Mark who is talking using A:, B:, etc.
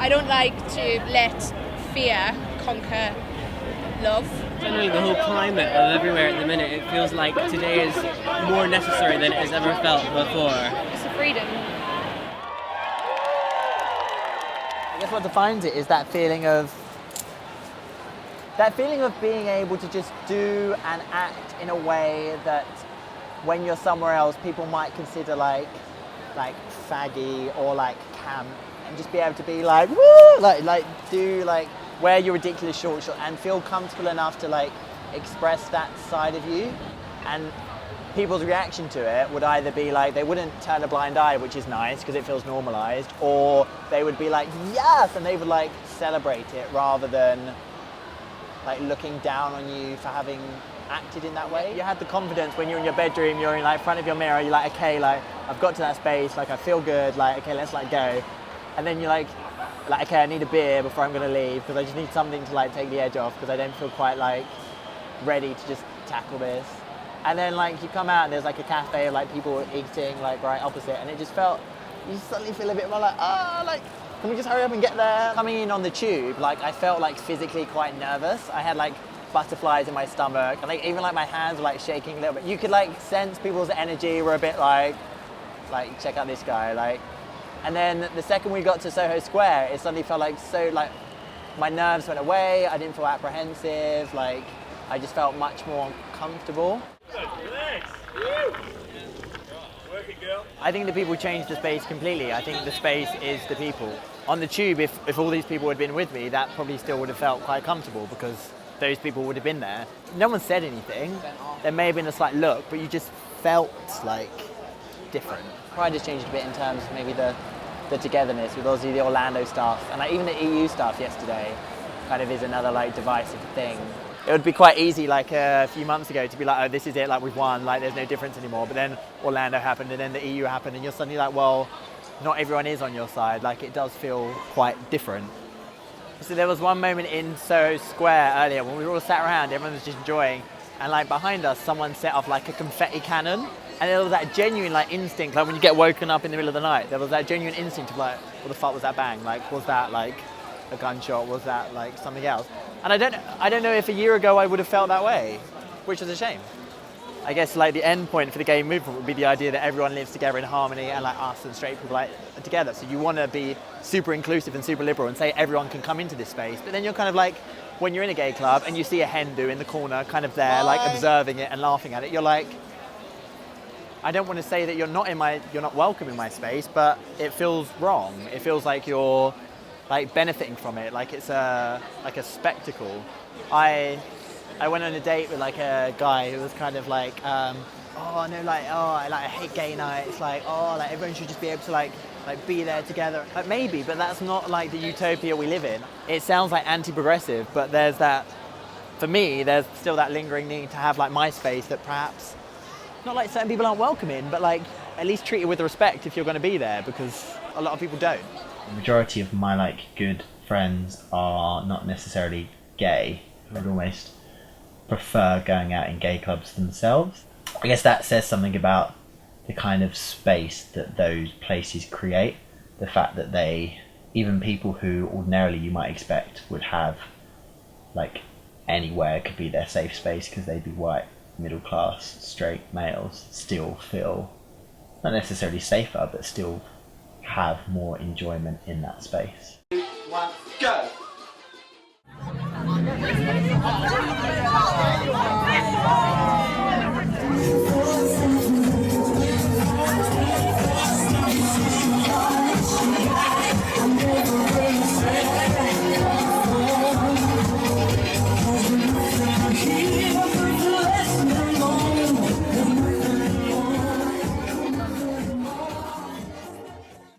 A: I don't like to let fear conquer love.
B: Generally, the whole climate of everywhere at the minute, it feels like today is more necessary than it has ever felt before.
A: It's the freedom.
C: I guess what defines it is that feeling of being able to just do and act in a way that when you're somewhere else, people might consider like faggy or like camp, and just be able to be like, woo, like do like wear your ridiculous short and feel comfortable enough to like express that side of you. And people's reaction to it would either be like they wouldn't turn a blind eye, which is nice because it feels normalized, or they would be like yes, and they would like celebrate it rather than like looking down on you for having acted in that way. You had the confidence when you're in your bedroom, you're in like front of your mirror, you're like, okay, like I've got to that space, like I feel good, like okay, let's like go. And then you're like okay, I need a beer before I'm gonna leave because I just need something to like take the edge off because I don't feel quite like ready to just tackle this. And then like you come out and there's like a cafe of like people eating like right opposite, and it just felt, you suddenly feel a bit more like, like can we just hurry up and get there? Coming in on the tube, like I felt like physically quite nervous. I had like butterflies in my stomach, and like even like my hands were like shaking a little bit. You could like sense people's energy were a bit like check out this guy, like. And then the second we got to Soho Square, it suddenly felt like so like my nerves went away. I didn't feel apprehensive. Like I just felt much more comfortable.
D: Relax. Work it, girl.
C: I think the people changed the space completely. I think the space is the people. On the tube, if all these people had been with me, that probably still would have felt quite comfortable because those people would have been there. No one said anything. There may have been a slight look, but you just felt like different. Pride has changed a bit in terms of maybe the togetherness with obviously the Orlando stuff, and like even the EU stuff yesterday kind of is another like divisive thing. It would be quite easy like a few months ago to be like, oh, this is it, like we've won, like there's no difference anymore. But then Orlando happened and then the EU happened, and you're suddenly like, well, not everyone is on your side. Like it does feel quite different. So there was one moment in Soho Square earlier when we were all sat around, everyone was just enjoying, and like behind us someone set off like a confetti cannon, and there was that genuine like instinct, like when you get woken up in the middle of the night, there was that genuine instinct of like, what the fuck was that bang? Like was that like a gunshot? Was that like something else? And I don't know if a year ago I would have felt that way, which is a shame. I guess like the end point for the gay movement would be the idea that everyone lives together in harmony, and like us and straight people like are together. So you want to be super inclusive and super liberal and say everyone can come into this space, but then you're kind of like, when you're in a gay club and you see a Hindu in the corner kind of there like observing it and laughing at it, you're like, I don't want to say that you're not welcome in my space, but it feels wrong. It feels like you're like benefiting from it, like it's a spectacle. I went on a date with like a guy who was kind of like, I hate gay nights, like everyone should just be able to like be there together. Like maybe, but that's not like the utopia we live in. It sounds like anti-progressive, but there's that, for me, there's still that lingering need to have like my space that perhaps, not like certain people aren't welcome in, but like at least treat it with respect if you're going to be there, because a lot of people don't.
E: The majority of my like good friends are not necessarily gay. I would almost prefer going out in gay clubs themselves. I guess that says something about the kind of space that those places create. The fact that they, even people who ordinarily you might expect would have like anywhere could be their safe space because they'd be white, middle class, straight males, still feel not necessarily safer, but still have more enjoyment in that space.
C: 2, 1, go!